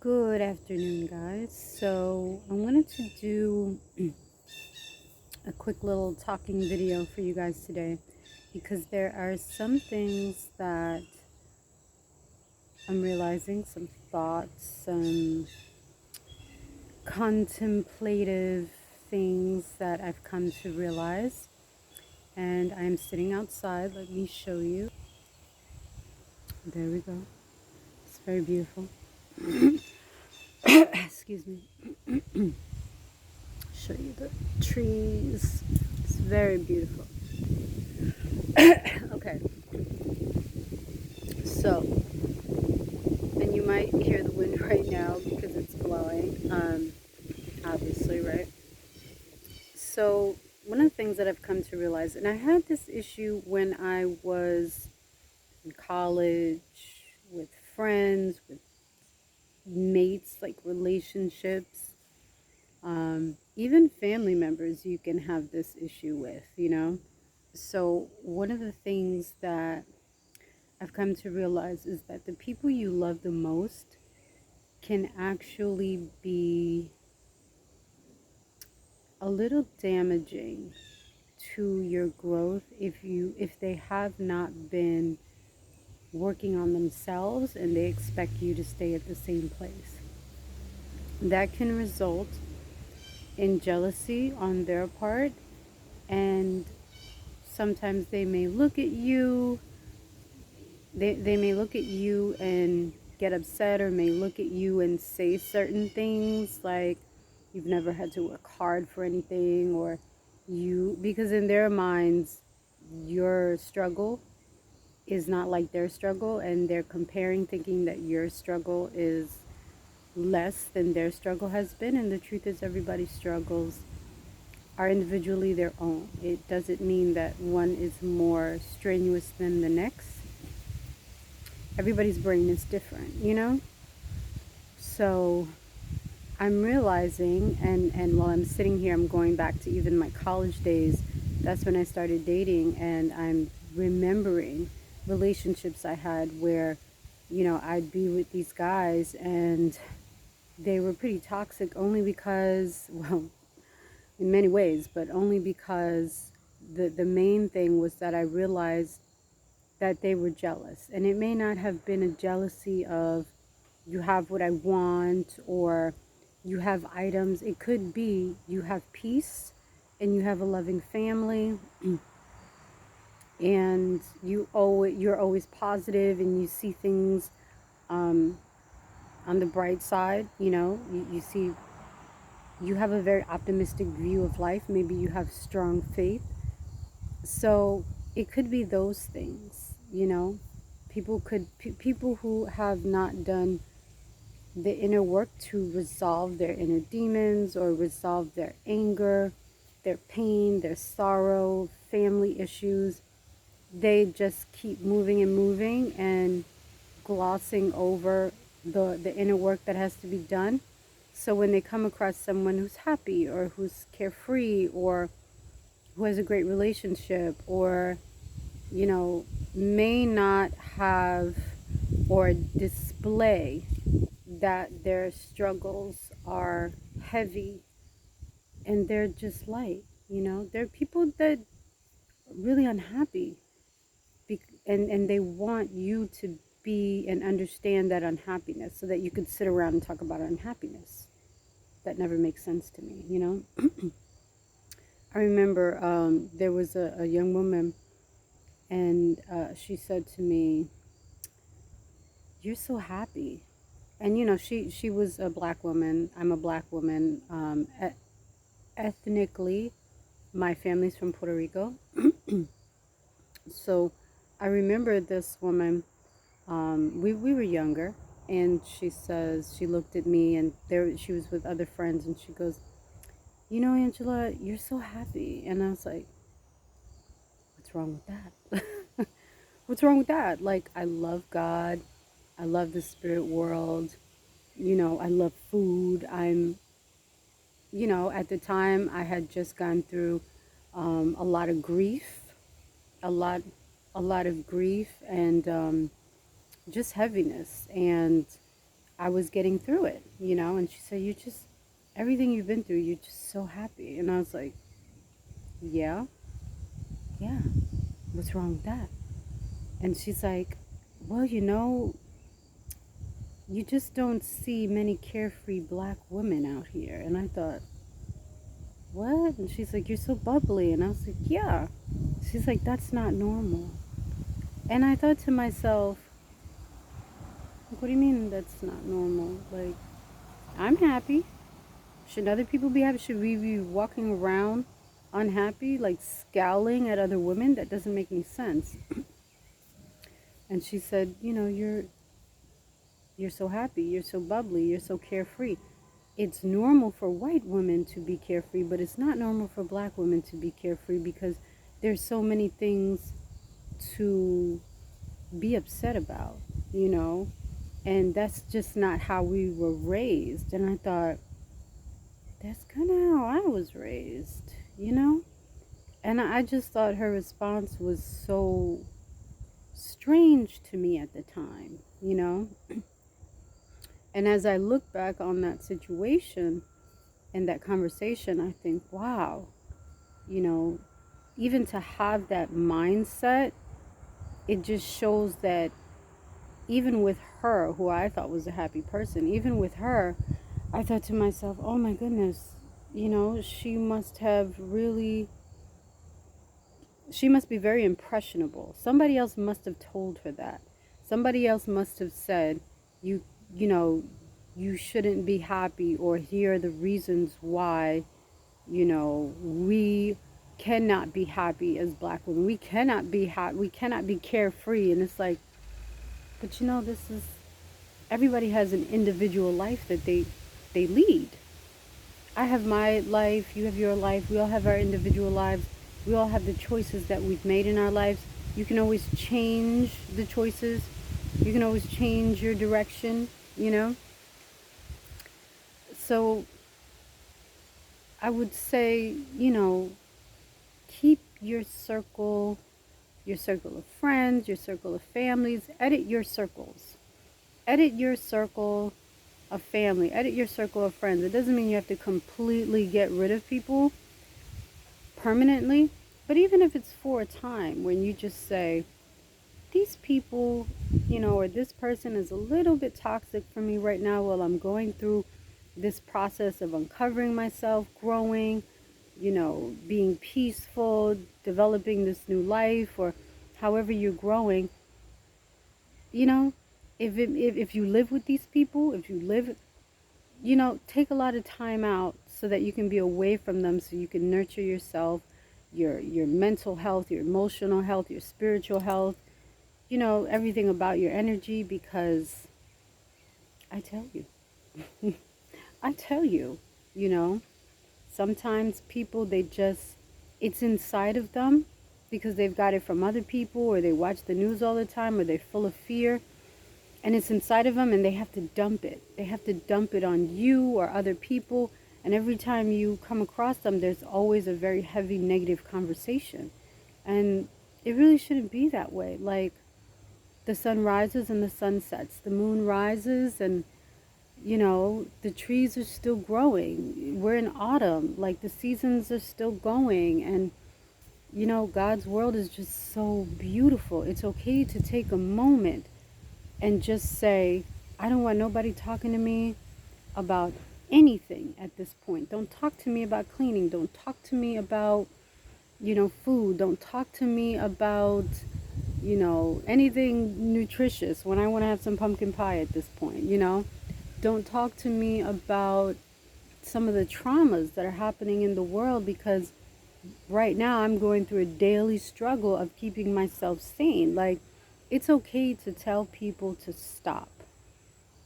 Good afternoon, guys. So, I wanted to do a quick little talking video for you guys today because there are some things that I'm realizing, some thoughts, some contemplative things that I've come to realize. And I'm sitting outside. Let me show you. There we go. It's very beautiful. Excuse me. Show you the trees. It's very beautiful. Okay, so, and you might hear the wind right now because it's blowing, obviously, right? So, one of the things that I've come to realize, and I had this issue when I was in college, with friends, with mates, like relationships, even family members, you can have this issue with. So, one of the things that I've come to realize is that the people you love the most can actually be a little damaging to your growth if they have not been working on themselves and they expect you to stay at the same place. That can result in jealousy on their part, and sometimes they may look at you and get upset, or may look at you and say certain things like you've never had to work hard for anything, or because in their minds your struggle is not like their struggle, and they're comparing, thinking that your struggle is less than their struggle has been. And the truth is, everybody's struggles are individually their own. It doesn't mean that one is more strenuous than the next. Everybody's brain is different. So I'm realizing, and while I'm sitting here, I'm going back to even my college days. That's when I started dating, and I'm remembering relationships I had where, I'd be with these guys and they were pretty toxic, only because, well, in many ways, but only because the main thing was that I realized that they were jealous. And it may not have been a jealousy of you have what I want, or you have items. It could be you have peace and you have a loving family, and you're always positive, and you see things on the bright side. You see, you have a very optimistic view of life. Maybe you have strong faith. So it could be those things. People who have not done the inner work to resolve their inner demons, or resolve their anger, their pain, their sorrow, family issues. They just keep moving and moving and glossing over the inner work that has to be done. So when they come across someone who's happy, or who's carefree, or who has a great relationship, or may not have or display that their struggles are heavy and they're just light. There are people that are really unhappy, and they want you to be and understand that unhappiness so that you could sit around and talk about unhappiness. That never makes sense to me. I remember there was a young woman, and she said to me, "You're so happy." And she was a black woman. I'm a black woman. Ethnically, my family's from Puerto Rico. So I remember this woman. We were younger, and she looked at me, and she was with other friends, and she goes, "Angela, you're so happy." And I was like, "What's wrong with that?" What's wrong with that? Like, I love God. I love the spirit world. I love food. At the time, I had just gone through a lot of grief, a lot, a lot of grief, and just heaviness. And I was getting through it, you know. And she said, you just, everything you've been through, you're just so happy. And I was like, yeah, yeah, what's wrong with that? And she's like, well, you know, you just don't see many carefree black women out here. And I thought, what? And she's like, you're so bubbly. And I was like, yeah. She's like, that's not normal. And I thought to myself, what do you mean that's not normal? Like, I'm happy. Should other people be happy? Should we be walking around unhappy, like scowling at other women? That doesn't make any sense. And she said, you know, you're so happy, you're so bubbly, you're so carefree. It's normal for white women to be carefree, but it's not normal for black women to be carefree because there's so many things to be upset about, you know? And that's just not how we were raised. And I thought, that's kind of how I was raised, you know? And I just thought her response was so strange to me at the time, you know? And as I look back on that situation and that conversation, I think, wow, you know, even to have that mindset, it just shows that even with her, who I thought was a happy person, even with her, I thought to myself, oh my goodness, you know, she must be very impressionable. Somebody else must have told her that. Somebody else must have said, you know, you shouldn't be happy, or here are the reasons why, you know, we cannot be happy as black women. We cannot be happy. We cannot be carefree. And it's like, but you know, everybody has an individual life that they lead. I have my life, you have your life, we all have our individual lives. We all have the choices that we've made in our lives. You can always change the choices. You can always change your direction, you know? So I would say, you know, keep your circle of friends, your circle of families, edit your circles. Edit your circle of family, edit your circle of friends. It doesn't mean you have to completely get rid of people permanently, but even if it's for a time when you just say, these people, you know, or this person is a little bit toxic for me right now while I'm going through this process of uncovering myself, growing, you know, being peaceful, developing this new life, or however you're growing, you know, if you live with these people, if you live, you know, take a lot of time out so that you can be away from them, so you can nurture yourself, your mental health, your emotional health, your spiritual health, you know, everything about your energy. Because I tell you, I tell you, you know, sometimes people, it's inside of them because they've got it from other people, or they watch the news all the time, or they're full of fear, and it's inside of them, and they have to dump it. They have to dump it on you or other people. And every time you come across them, there's always a very heavy negative conversation. And it really shouldn't be that way. Like, the sun rises and the sun sets. The moon rises and, you know, the trees are still growing. We're in autumn. Like, the seasons are still going. And, you know, God's world is just so beautiful. It's okay to take a moment and just say, I don't want nobody talking to me about anything at this point. Don't talk to me about cleaning. Don't talk to me about, you know, food. Don't talk to me about, you know, anything nutritious when I want to have some pumpkin pie at this point, you know. Don't talk to me about some of the traumas that are happening in the world, because right now I'm going through a daily struggle of keeping myself sane. Like, it's okay to tell people to stop,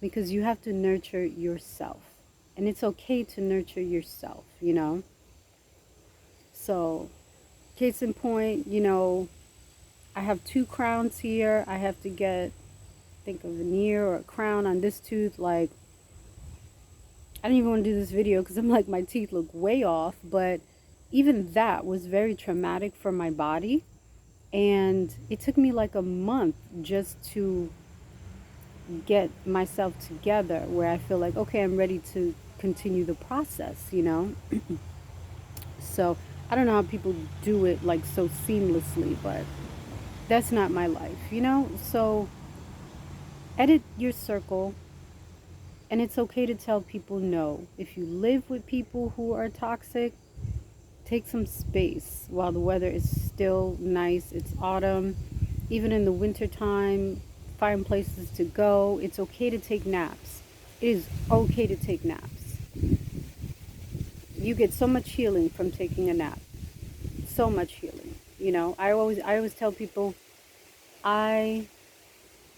because you have to nurture yourself. And it's okay to nurture yourself, you know. So, case in point, you know, I have 2 crowns here. I have to get, I think, a veneer or a crown on this tooth. Like, I don't even want to do this video because I'm like, my teeth look way off. But even that was very traumatic for my body. And it took me like a month just to get myself together where I feel like, okay, I'm ready to continue the process, you know? So I don't know how people do it like so seamlessly, but that's not my life, you know? So edit your circle, and it's okay to tell people no. If you live with people who are toxic, take some space while the weather is still nice. It's autumn. Even in the wintertime, find places to go. It's okay to take naps. It is okay to take naps. You get so much healing from taking a nap. So much healing. You know, I always tell people I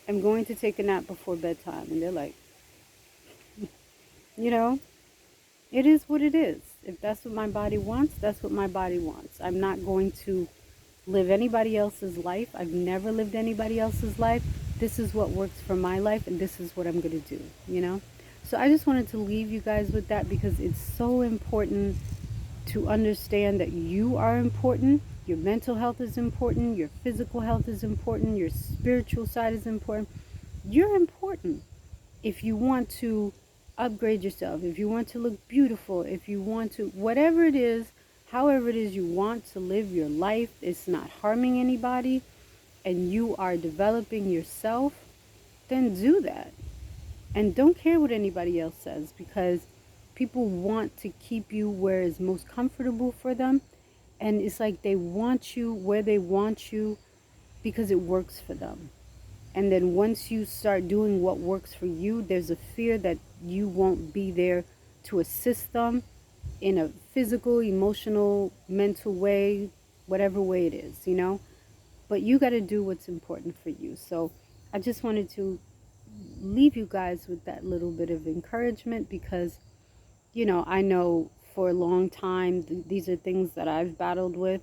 am going to take a nap before bedtime, and they're like, you know, it is what it is. If that's what my body wants, that's what my body wants. I'm not going to live anybody else's life. I've never lived anybody else's life. This is what works for my life, and this is what I'm going to do, you know? So I just wanted to leave you guys with that because it's so important to understand that you are important. Your mental health is important. Your physical health is important. Your spiritual side is important. You're important. If you want to upgrade yourself, if you want to look beautiful, if you want to, whatever it is, however it is you want to live your life, it's not harming anybody, and you are developing yourself, then do that. And don't care what anybody else says, because people want to keep you where is most comfortable for them. And it's like they want you where they want you because it works for them. And then once you start doing what works for you, there's a fear that you won't be there to assist them in a physical, emotional, mental way, whatever way it is, you know? But you got to do what's important for you. So I just wanted to leave you guys with that little bit of encouragement because, you know, I know for a long time these are things that I've battled with,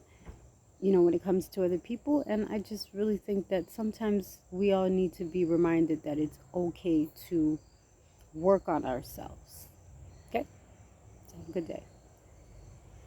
you know, when it comes to other people. And I just really think that sometimes we all need to be reminded that it's okay to work on ourselves. Okay? So, good day.